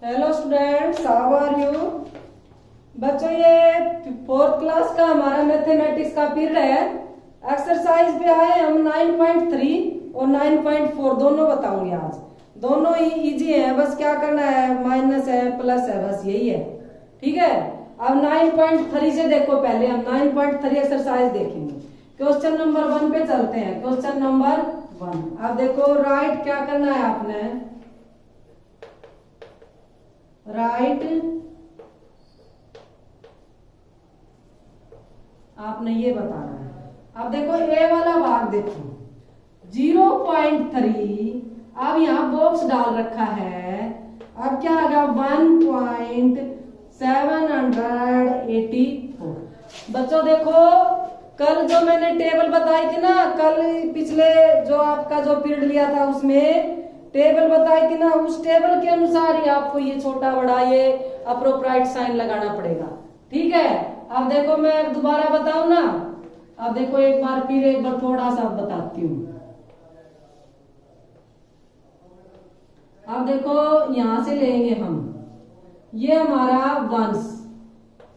Hello students, how are you. बच्चों, ये fourth class का हमारा मैथमेटिक्स का पीरियड है। एक्सरसाइज पे आए हम 9.3 और 9.4 दोनों बताऊंगी आज। दोनों ही इजी है, बस क्या करना है, माइनस है प्लस है, बस यही है। ठीक है। अब 9.3 से देखो, पहले हम 9.3 एक्सरसाइज देखेंगे। क्वेश्चन नंबर 1 पे चलते हैं। क्वेश्चन नंबर 1 अब देखो, राइट क्या करना है आपने, राइट आपने ये बताना है। अब देखो ए वाला भाग देखो 0.3। अब यहाँ बॉक्स डाल रखा है। अब क्या आएगा 1.784। बच्चों देखो, कल जो मैंने टेबल बताई थी ना, कल पिछले जो आपका जो पीरियड लिया था उसमें टेबल बताई थी ना, उस टेबल के अनुसार ही आपको ये छोटा बड़ा ये अप्रोप्राइट साइन लगाना पड़ेगा। ठीक है। अब देखो मैं दोबारा बताऊं ना, अब देखो एक बार फिर एक बार थोड़ा सा बताती हूँ। अब देखो यहां से लेंगे हम, ये हमारा वंस,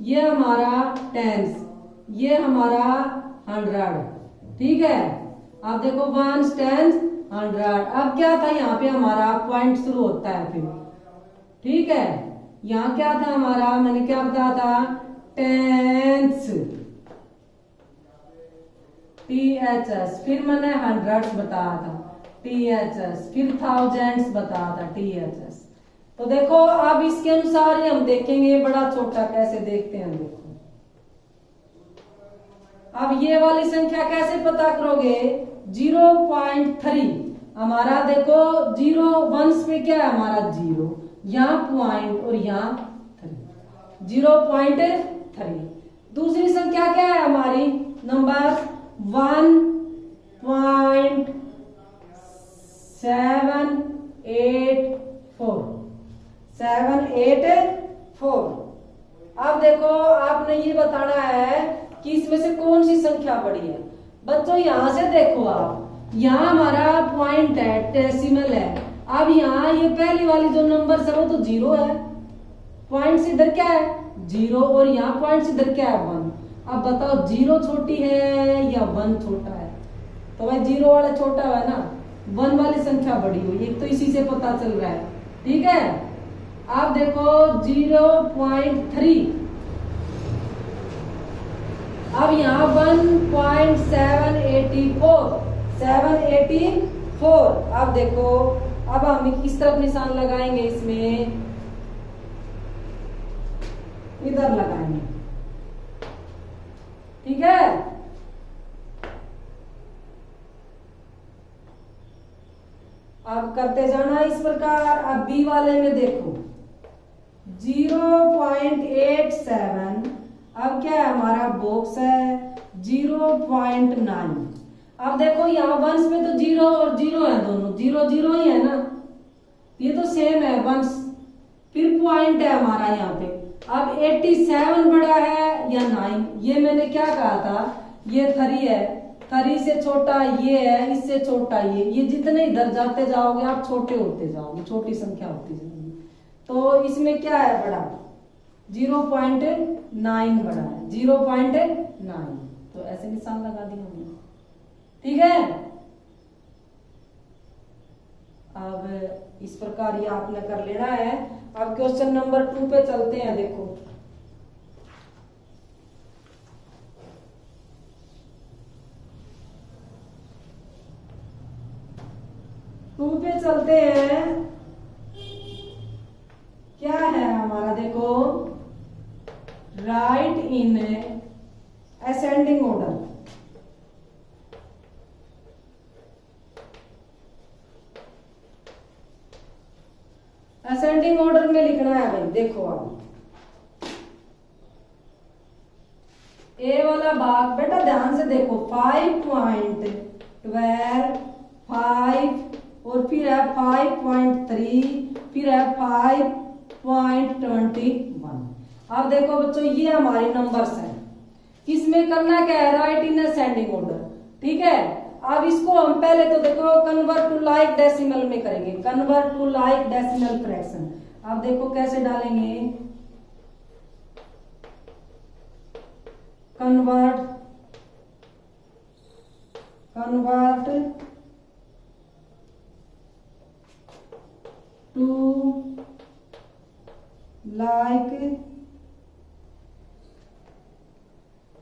ये हमारा टेंस, ये हमारा 100। ठीक है। अब देखो वंस, टेंस, 100। अब क्या था यहाँ पे हमारा पॉइंट शुरू होता है फिर। ठीक है। यहाँ क्या था हमारा, मैंने क्या बताया था, टेंस, THS, फिर मैंने 100 बताया था, THS, फिर थाउजेंड्स बताया था, THS। तो देखो अब इसके अनुसार ही हम देखेंगे बड़ा छोटा कैसे देखते हैं। देखो अब ये वाली संख्या कैसे पता करोगे, 0.3 हमारा देखो 0 वंस पे क्या है हमारा 0, यहाँ पॉइंट और यहाँ 3, 0.3। दूसरी संख्या क्या है हमारी, नंबर 1.784। अब देखो आपने ये बताना है कि इसमें से कौन सी संख्या बड़ी है। बच्चों यहां से देखो आप, यहाँ हमारा पॉइंट है, डेसिमल है। अब यहाँ ये पहली वाली जो नंबर है वो तो 0 है, पॉइंट से इधर क्या है 0, और यहाँ पॉइंट से इधर क्या है 1। अब बताओ 0 छोटी है या 1 छोटा है। तो भाई 0 वाला छोटा है ना, 1 वाली संख्या बड़ी हुई, एक तो इसी से पता चल रहा है। ठीक है। अब देखो 0.3, अब यहाँ 1.784। अब देखो, अब हम किस तरफ निशान लगाएंगे, इसमें इधर लगाएंगे। ठीक है। अब करते जाना इस प्रकार। अब बी वाले में देखो 0.87। अब क्या है हमारा बॉक्स है 0.9। अब देखो यहाँ वंस में तो 0 और 0 है, दोनों 0 0 ही है ना, ये तो सेम है वंस। फिर पॉइंट है हमारा यहाँ पे। अब 87 बड़ा है या 9, ये मैंने क्या कहा था, ये 3 है, 3 से छोटा ये है, इससे छोटा ये जितने इधर जाते जाओगे आप छोटे होते जाओगे, छोटी संख्या होती जाएगी। तो इसमें क्या है बड़ा, 0.9 बड़ा है, 0.9। तो ऐसे निशान लगा दिया हमने। ठीक है। अब इस प्रकार ये आपने कर लेना है। अब क्वेश्चन नंबर 2 पे चलते हैं। देखो टू पे चलते हैं। क्या है हमारा, देखो right in ascending order. Ascending order में लिखना है भाई। देखो आप ए वाला भाग बेटा ध्यान से देखो, 5.12, 5 और फिर है 5.3, फिर है 5.21। अब देखो बच्चों ये हमारे नंबर्स हैं, इसमें करना क्या है, राइट इन असेंडिंग ऑर्डर। ठीक है। अब इसको हम पहले तो देखो कन्वर्ट टू लाइक डेसिमल में करेंगे, convert to like decimal fraction. अब देखो कैसे डालेंगे, convert to like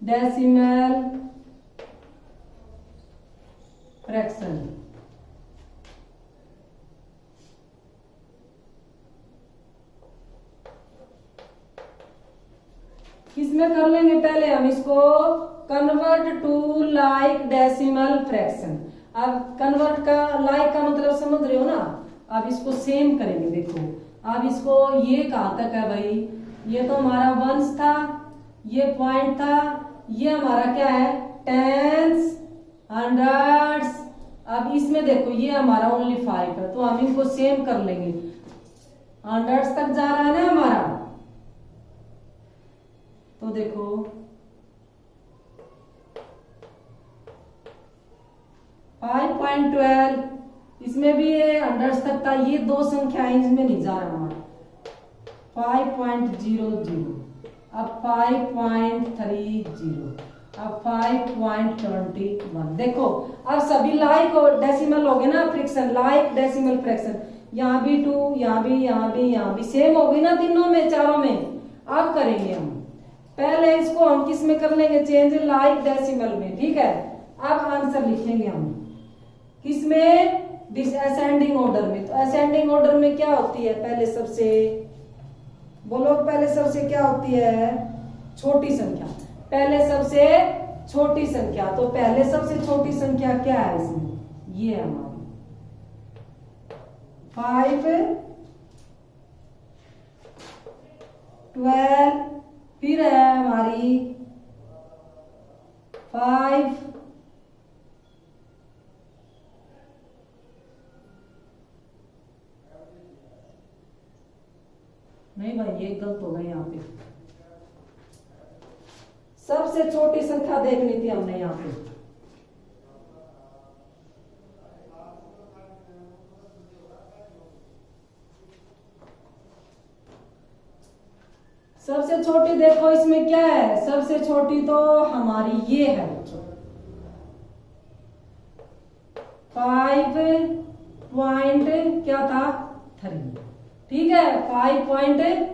decimal fraction. किसमें कर लेंगे, पहले हम इसको convert to like decimal fraction. अब कन्वर्ट का लाइक का मतलब समझ रहे हो ना, अब इसको सेम करेंगे। देखो अब इसको ये कहाँ तक है भाई, ये तो हमारा वंस था, ये पॉइंट था, ये हमारा क्या है टेंस हंड्रेड्स। अब इसमें देखो ये हमारा ओनली 5 है, तो हम इनको सेम कर लेंगे। हंड्रेड्स तक जा रहा है ना हमारा, तो देखो फाइव पॉइंट 12, इसमें भी ये हंड्रेड्स तक था, ये दो संख्याएं इसमें नहीं जा रहा हमारा। 5.00, अब 5.30, अब 5.21। देखो अब सभी लाइक और डेसिमल हो गए ना, फ्रैक्शन लाइक डेसिमल फ्रैक्शन, यहाँ भी 2, यहाँ भी सेम हो गई ना तीनों में चारों में। अब करेंगे हम, पहले इसको हम किस में कर लेंगे चेंज, लाइक डेसिमल में, ठीक है। अब आंसर लिखेंगे हम किसमें, असेंडिंग ऑर्डर में। तो असेंडिंग ऑर्डर में क्या होती है, पहले सबसे बोलो, पहले सबसे क्या होती है, छोटी संख्या। पहले सबसे छोटी संख्या, तो पहले सबसे छोटी संख्या क्या है इसमें, ये है हमारी 5, 12, फिर है हमारी 5, नहीं भाई ये गलत हो गया, यहाँ पे सबसे छोटी संख्या देखनी थी हमने यहाँ पे। सबसे छोटी देखो इसमें क्या है, सबसे छोटी तो हमारी ये है बच्चों 5 क्या था 3, ठीक है 5.3।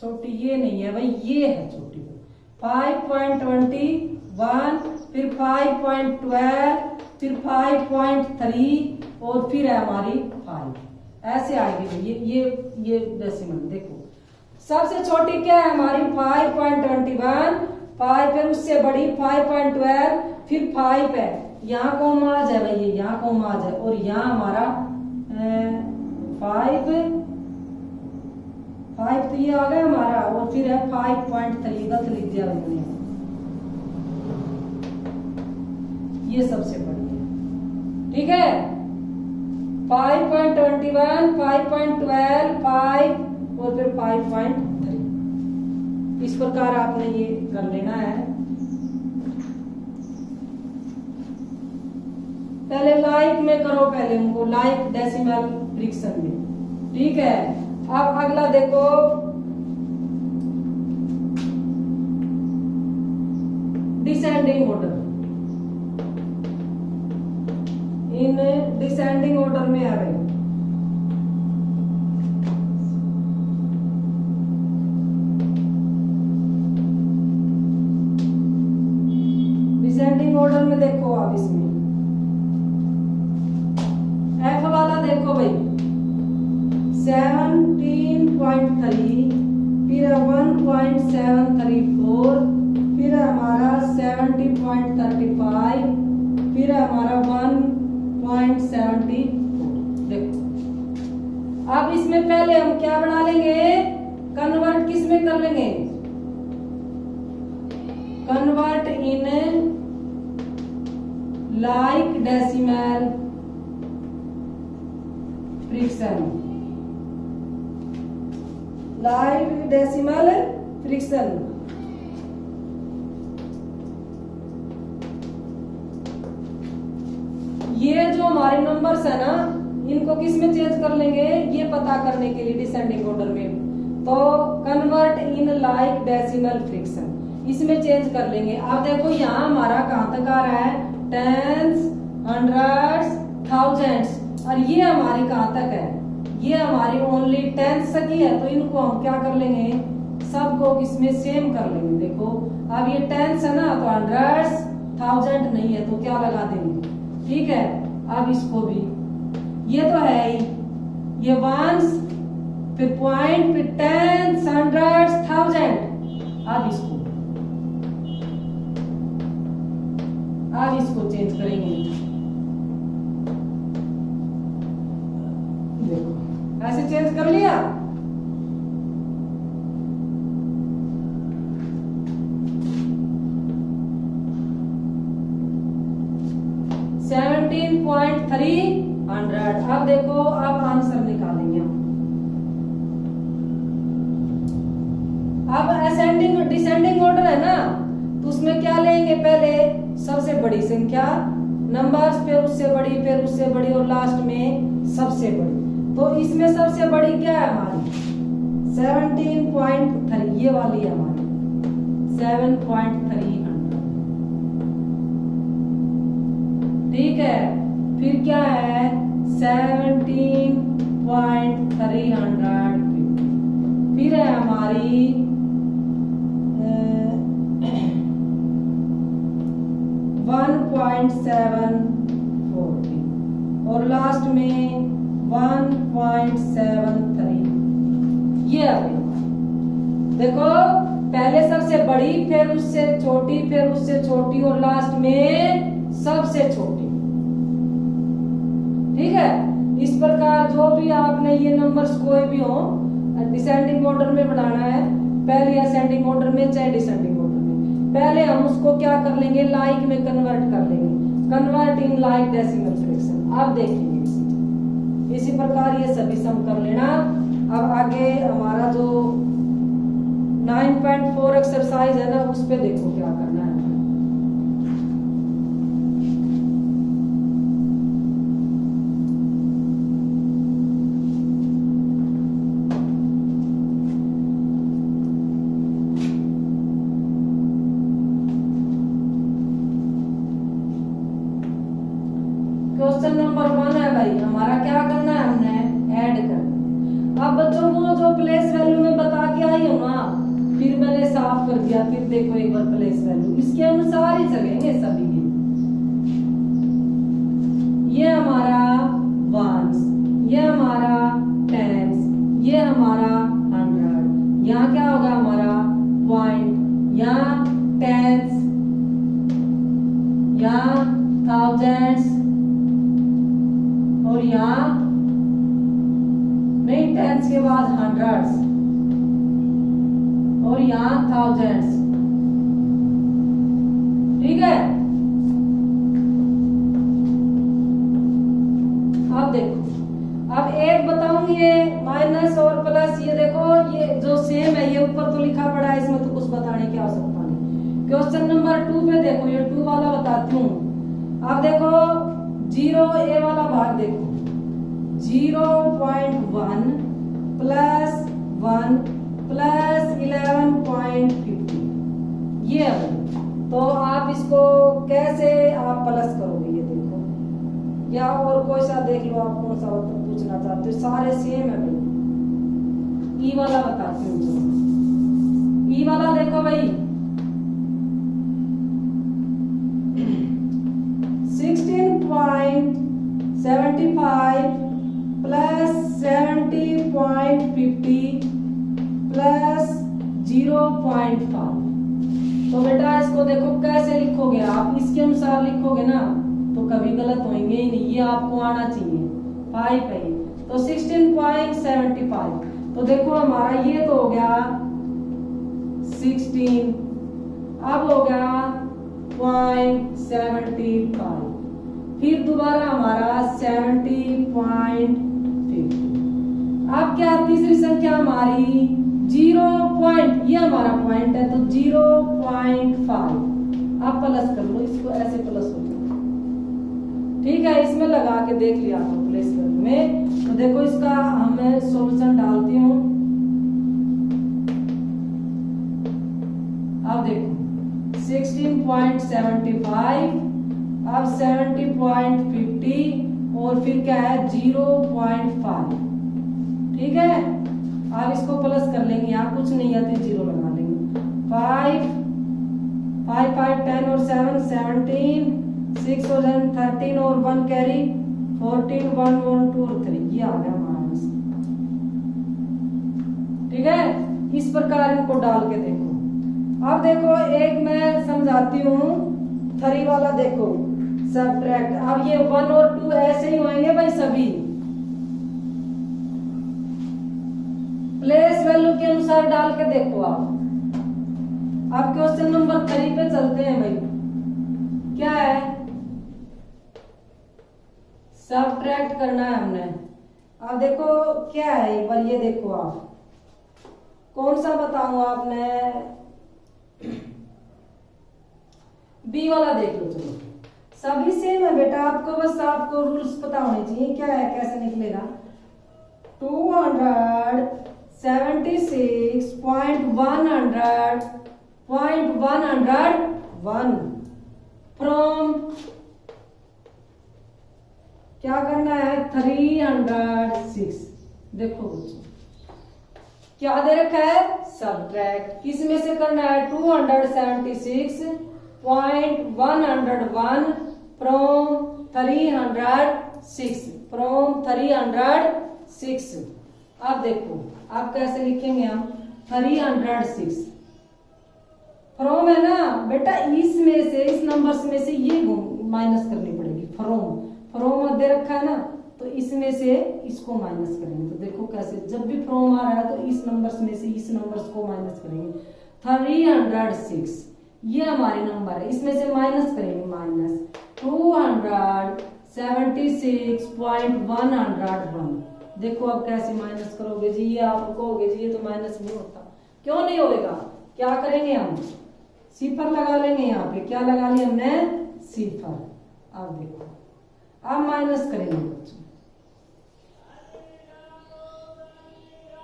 छोटी ये नहीं है भाई, ये है छोटी 5.21, फिर 5.12, फिर 5.3 और फिर है हमारी 5, ऐसे आएगी। ये डेसिमल देखो, सबसे छोटी क्या है हमारी 5.21, 5 फिर उससे बड़ी 5.12, फिर 5 है, यहाँ कॉमाज है भाई, ये यहाँ कॉमाज है, और यहाँ हमारा 5 तो ये आ गया हमारा, और फिर है 5.3, गलत लिख दिया मैंने, ये सबसे बड़ी है, ठीक है 5.21, 5.12, 5 और फिर 5.3। इस प्रकार आपने ये कर लेना है। पहले लाइक में करो, पहले उनको लाइक डेसिमल फ्रैक्शन में, ठीक है। अब अगला देखो descending order, in descending order में है भाई, डिसेंडिंग ऑर्डर में देखो आप इसमें एफ वाला देखो भाई 17.3, फिर 1.734, फिर हमारा 70.35, फिर हमारा 1.74। देखो अब इसमें पहले हम क्या बना लेंगे, कन्वर्ट किस में कर लेंगे, convert in like decimal fraction, like decimal friction. ये जो हमारे नंबर्स है ना, इनको किस में चेंज कर लेंगे ये पता करने के लिए डिसेंडिंग ऑर्डर में, तो convert in like decimal friction, इसमें चेंज कर लेंगे। अब देखो यहाँ हमारा कहाँ तक आ रहा है, टेंस, हंड्रेड्स, थाउजेंड्स, और ये हमारी कहाँ तक है, ये हमारी ओनली टेंस की है, तो इनको हम क्या कर लेंगे, सबको किसमें सेम कर लेंगे। देखो अब ये टेंस है ना, तो हंड्रेड्स, थाउजेंड नहीं है, तो क्या लगा देंगे, ठीक है। अब इसको भी, ये तो है ही, ये वंस, फिर पॉइंट, फिर टेंस, हंड्रेड्स, थाउजेंड। अब इसको चेंज करेंगे। देखो ऐसे चेंज कर लिया। $17.300। अब देखो, अब आंसर निकालेंगे हम। अब असेंडिंग डिसेंडिंग ऑर्डर है ना, तो उसमें क्या लेंगे, पहले सबसे बड़ी संख्या नंबर्स, फिर उससे बड़ी, फिर उससे बड़ी, और लास्ट में सबसे बड़ी। तो इसमें सबसे बड़ी क्या है हमारी, 17.3, ये वाली है हमारी 7.300, ठीक है। फिर क्या है 17.300, फिर है हमारी 1.740, और लास्ट में 1.73। ये अभी देखो, पहले सबसे बड़ी, फिर उससे छोटी, फिर उससे छोटी, और लास्ट में सबसे छोटी, ठीक है। इस प्रकार जो भी आपने ये नंबर्स कोई भी हो डिसेंडिंग ऑर्डर में बनाना है, पहले असेंडिंग ऑर्डर में चाहे डिसेंडिंग ऑर्डर में, पहले हम उसको क्या कर लेंगे, लाइक में कन्वर्ट कर लेंगे, convert in like decimal fraction. अब देखेंगे इसी प्रकार ये सभी सम कर लेना। अब आगे हमारा जो 9.4 एक्सरसाइज है ना, उस पे देखो क्या करना है। क्वेश्चन नंबर 1 है भाई, हमारा क्या करना है, हमने ऐड करना। अब बच्चों को जो प्लेस वैल्यू में बता के आई हो ना, फिर मैंने साफ कर दिया, फिर देखो एक बार प्लेस वैल्यू इसके अनुसार ही चलेंगे सभी के। ये हमारा वंस, ये हमारा टेंस, ये हमारा 100, यहाँ क्या होगा हमारा पॉइंट, यहाँ टेंस, यहाँ थाउजेंड्स, और यहाँ नहीं टेंस के बाद हंड्रेड्स, और यहाँ थाउजेंड्स, ठीक है। अब देखो, अब एक बताऊंगी, ये माइनस और प्लस, ये देखो ये जो सेम है, ये ऊपर तो लिखा पड़ा है, इसमें तो कुछ बताने की आवश्यकता नहीं। क्वेश्चन नंबर 2 पे देखो, ये 2 वाला बताती हूँ। अब देखो 0 ए वाला भाग देखो, 0.1 प्लस 1 प्लस 11.50, ये है। तो आप इसको कैसे आप प्लस करोगे, ये देखो, या और कोई सा देख लो, आप कौन सा पूछना चाहते हो, सारे सेम है भाई। ई वाला बताती हूँ, ई वाला देखो भाई, 16.75 प्लस 70.50 प्लस 0.5। तो बेटा इसको देखो कैसे लिखोगे आप, इसके अनुसार लिखोगे ना तो कभी गलत होंगे ही नहीं, ये आपको आना चाहिए 5 है। तो 16.75, तो देखो हमारा ये तो हो गया 16, अब हो गया 0.75, फिर दोबारा हमारा 70.50। अब क्या तीसरी संख्या हमारी 0. पॉइंट, ये हमारा पॉइंट है, तो 0.5 आप प्लस कर लो इसको, ऐसे प्लस हो जाए। ठीक है, इसमें लगा के देख लिया आपको प्लेस वैल्यू में। तो देखो इसका हमें सॉल्यूशन डालती हूँ। अब देखो 16.75, अब 70.50 और फिर क्या है 0.5। ठीक है, आप इसको प्लस कर लेंगे, यहाँ कुछ नहीं आते, 0 लगा लेंगे। 5 5 5 10 और 7 17, 6 और 13 और 1 कैरी 14, 1 1 2 और 3, ये आ गया हमारा आंसर। ठीक है, इस प्रकार इनको डाल के देखो। अब देखो एक मैं समझाती हूँ 3 वाला, देखो सबट्रैक्ट। अब ये 1 और 2 ऐसे ही होंगे भाई सभी, प्लेस वैल्यू के अनुसार डाल के देखो आप। अब क्वेश्चन नंबर 3 पे चलते हैं भाई। क्या है, सबट्रैक्ट करना है हमने। अब देखो क्या है एक बार ये देखो आप, कौन सा बताऊं आपने, बी वाला देख लो। चलो सभी सेम है बेटा, आपको बस आपको रूल्स पता होने चाहिए। क्या है, कैसे निकलेगा, 276.100.101 फ्रॉम, क्या करना है 306। देखो बच्चों क्या दे रखा है, सबट्रैक्ट। किस में से करना है, 276.101 फ्रॉम 306। अब देखो आप कैसे लिखेंगे, हम 306 फ्रॉम है ना बेटा, इसमें से इस नंबर्स में से ये माइनस करनी पड़ेगी। फ्रॉम दे रखा है ना, तो इसमें से इसको माइनस करेंगे। तो देखो कैसे, जब भी फ्रॉम आ रहा है तो इस नंबर्स में से इस नंबर्स को माइनस करेंगे। 306 ये हमारी नंबर है, इसमें से माइनस करेंगे, माइनस 276.101। देखो अब कैसे माइनस करोगे जी, ये आप कहोगे जी ये तो माइनस नहीं होता। क्यों नहीं होगा, क्या करेंगे हम, सिफर लगा लेंगे। यहाँ पे क्या लगा लिया हमने, सिफर। अब देखो अब माइनस करेंगे बच्चों।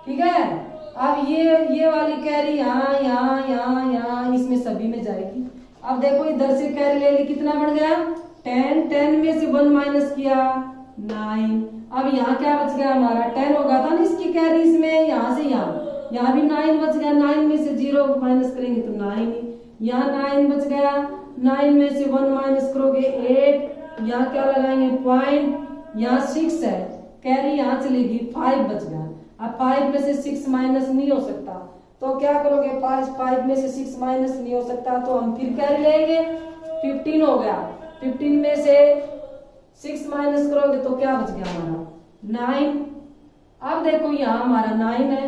ठीक है, अब ये वाली कैरी यहाँ इसमें सभी में जाएगी। अब देखो इधर से कैरी ले ली, कितना बढ़ गया 10 में से 1 माइनस किया 9। अब यहाँ क्या बच गया हमारा, 10 होगा था ना इसकी कैरी, इसमें यहाँ से यहाँ भी 9 बच गया। 9 में से 0 माइनस करेंगे तो 9, यहाँ 9 बच गया। 9 में से 1 माइनस करोगे 8, यहाँ क्या लगाएंगे पॉइंट, यहाँ 6 है, कैरी यहाँ चलेगी 5 बच गया। अब 5 में से 6 माइनस नहीं हो सकता, तो क्या करोगे, 5 में से 6 माइनस नहीं हो सकता, तो हम फिर कैरी लेंगे। 15 हो गया, 15 में से 6 माइनस करोगे तो क्या बच गया हमारा 9। अब देखो यहाँ हमारा 9 है,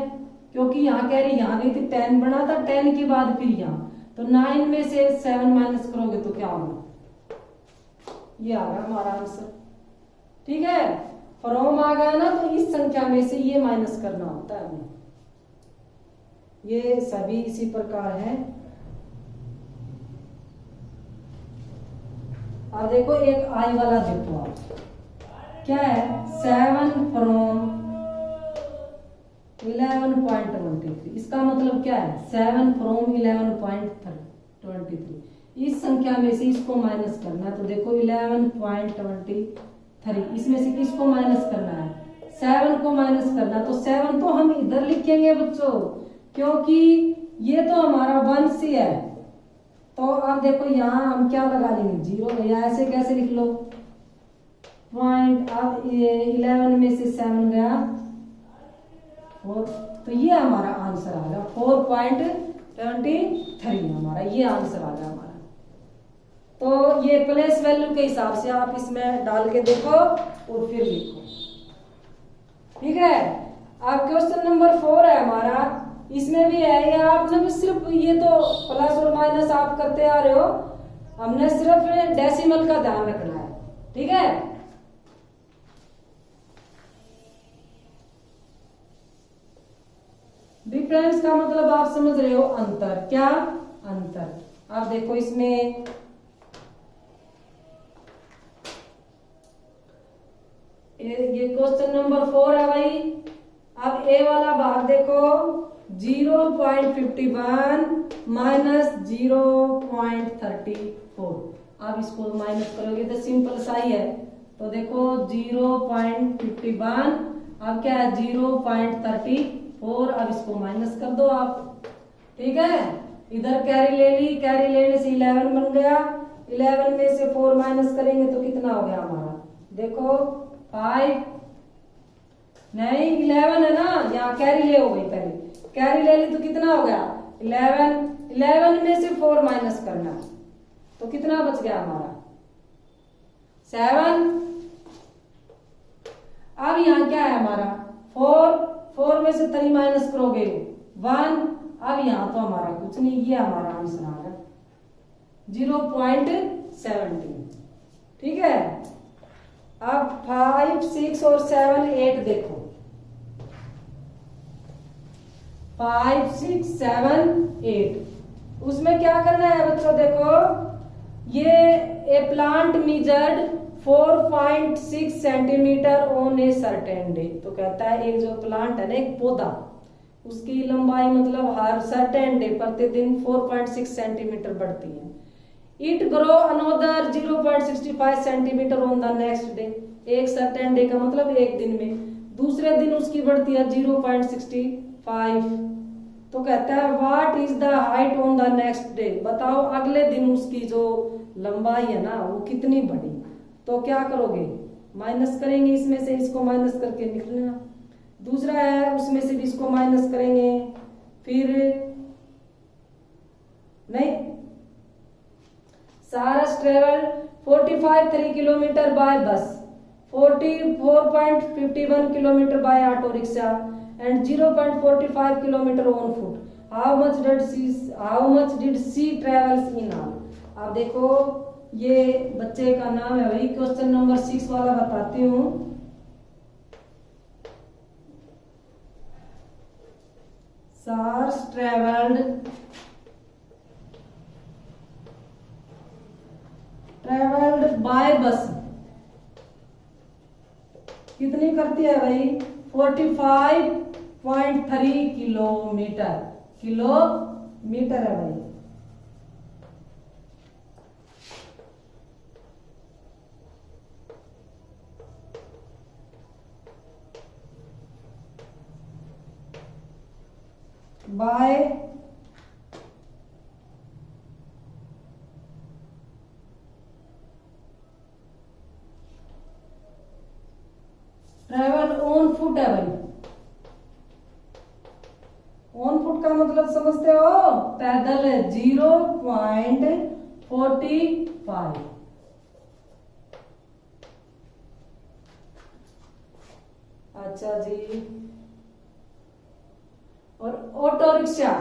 क्योंकि यहाँ कैरी यहाँ गई थी, 10 बना था, 10 के बाद फिर यहाँ, तो 9 में से 7 माइनस करोगे तो क्या होगा, ये आ गया हमारा आंसर। ठीक है, फ्रॉम आ गया ना, तो इस संख्या में से ये माइनस करना होता है हमें। ये सभी इसी प्रकार है। अब देखो एक आई वाला देखो आप, क्या है 7 फ्रॉम 11.23। इसका मतलब क्या है, 7 फ्रॉम 11.23। इस संख्या में से इसको माइनस करना है। तो देखो 11.23, इसमें से किसको माइनस करना है, 7 को माइनस करना। तो 7 तो हम इधर लिखेंगे बच्चों, क्योंकि ये तो हमारा 1 से है। तो अब देखो यहाँ हम क्या लगा लेंगे 0, या ऐसे कैसे लिख लो पॉइंट। अब 11 में से 7 गया 4, तो ये हमारा आंसर आ गया 4.23 हमारा, ये आंसर आ गया हमारा। तो ये प्लेस वैल्यू के हिसाब से आप इसमें डाल के देखो और फिर लिखो। ठीक है, अब क्वेश्चन नंबर 4 है हमारा, इसमें भी है, ये आपने भी सिर्फ ये तो प्लस और माइनस आप करते आ रहे हो, हमने सिर्फ डेसिमल का ध्यान रखना है। ठीक है, डिफरेंस का मतलब आप समझ रहे हो अंतर, क्या अंतर। अब देखो इसमें ये क्वेश्चन नंबर 4 है भाई। अब ए वाला भाग देखो 0.51 माइनस 0.34। अब इसको माइनस करोगे तो सिंपल सा ही है। तो देखो 0.51 अब क्या है 0.34। अब इसको माइनस कर दो आप, ठीक है। इधर कैरी ले ली, कैरी लेने से 11 बन गया। 11 में से 4 माइनस करेंगे तो कितना हो गया हमारा, देखो 5 नहीं 11 है ना, यहाँ कैरी ले हो गई, पहले कैरी ले ली तो कितना हो गया 11। 11 में से 4 माइनस करना तो कितना बच गया हमारा 7। अब यहाँ क्या है हमारा 4 में से 3 माइनस करोगे 1। अब यहाँ तो हमारा कुछ नहीं, ये हमारा आंसर आ गया 0.17, ठीक है। अब 5, 6 और 7, 8 देखो 5, 6, 7, 8 उसमें क्या करना है बच्चों, देखो ये a plant measured 4.6 centimetre on a certain day. तो कहता है एक जो प्लांट है ना, एक पौधा, उसकी लंबाई मतलब हर सर्टेन डे प्रतिदिन 4.6 सेंटीमीटर बढ़ती है। It grow another 0.65 centimetre on the next day. एक सर्टेन डे का मतलब एक दिन में, दूसरे दिन उसकी बढ़ती है 0.65। तो कहता है what is the height on the next day. बताओ अगले दिन उसकी जो लंबाई है ना वो कितनी बढ़ी। तो क्या करोगे, माइनस करेंगे, इसमें से इसको माइनस करके निकलना। दूसरा है उसमें से भी इसको माइनस करेंगे, फिर नहीं सारस travel 45 kilometre by bus, 44.51 kilometre by auto rickshaw and 0.45 kilometre on foot. How much did she travels in all. आप देखो ये बच्चे का नाम है भाई, क्वेश्चन नंबर 6 वाला बताती हूँ। सार्स ट्रेवल्ड बाय बस कितनी करती है भाई 45.3 किलोमीटर है भाई। बाय ट्रेवल ऑन फुट है भाई। ऑन फुट का मतलब समझते हो, पैदल 0.45। अच्छा जी। और ऑटो रिक्शा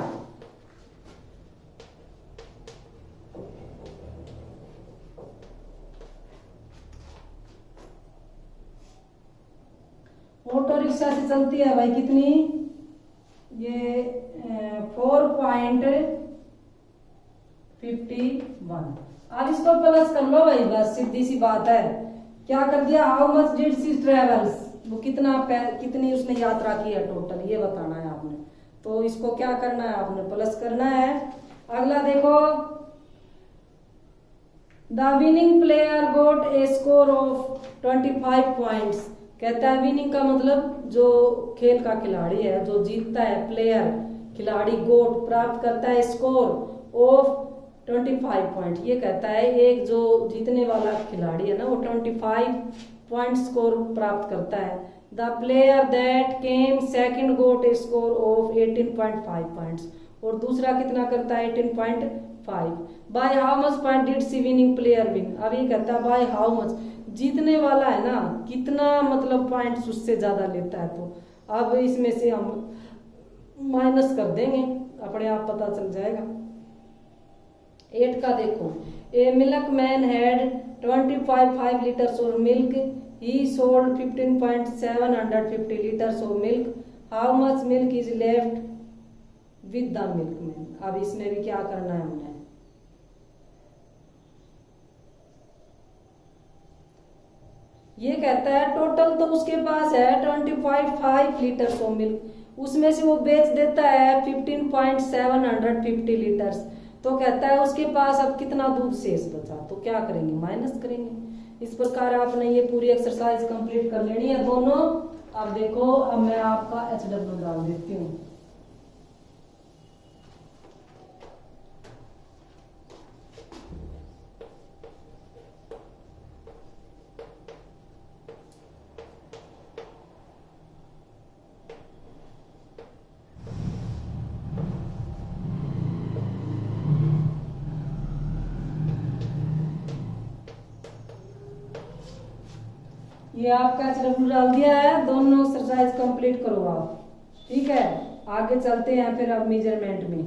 से चलती है भाई कितनी, ये 4.51। अब इसको प्लस कर लो भाई, बस सीधी सी बात है। क्या कर दिया, how much did she travels, वो कितनी उसने यात्रा की है टोटल, ये बताना है आपने। तो इसको क्या करना है आपने, प्लस करना है। अगला देखो, the winning player got a score of 25 points. कहता है विनिंग का मतलब जो खेल का खिलाड़ी है, जो जीतता है, प्लेयर खिलाड़ी गोट प्राप्त करता है स्कोर ऑफ 25 पॉइंट। ये कहता है एक जो जीतने वाला खिलाड़ी है ना वो 25 पॉइंट स्कोर प्राप्त करता है। The player that came second got a score of 18.5 points. और दूसरा कितना करता है 18.5। By how much point did she winning player win. अब ये कहता है बाय हाउ मच, जीतने वाला है ना कितना मतलब पॉइंट्स उससे ज्यादा लेता है। तो अब इसमें से हम माइनस कर देंगे, अपने आप पता चल जाएगा। 8 का देखो, a milkman had 25 litres of milk, he sold 15.750 litres of milk, how much milk is left with the milkman. अब इसमें भी क्या करना है हमने, ये कहता है टोटल तो उसके पास है 25 लीटर ऑफ मिल्क, उसमें से वो बेच देता है 15.750 लीटर्स। तो कहता है उसके पास अब कितना दूध शेष बचा, तो क्या करेंगे, माइनस करेंगे। इस प्रकार आपने ये पूरी एक्सरसाइज कंप्लीट कर लेनी है दोनों। अब देखो, अब मैं आपका HW डाल देती हूँ। ये आपका HW डाल दिया है, दोनों एक्सरसाइज कंप्लीट करो आप, ठीक है। आगे चलते हैं फिर अब मेजरमेंट में।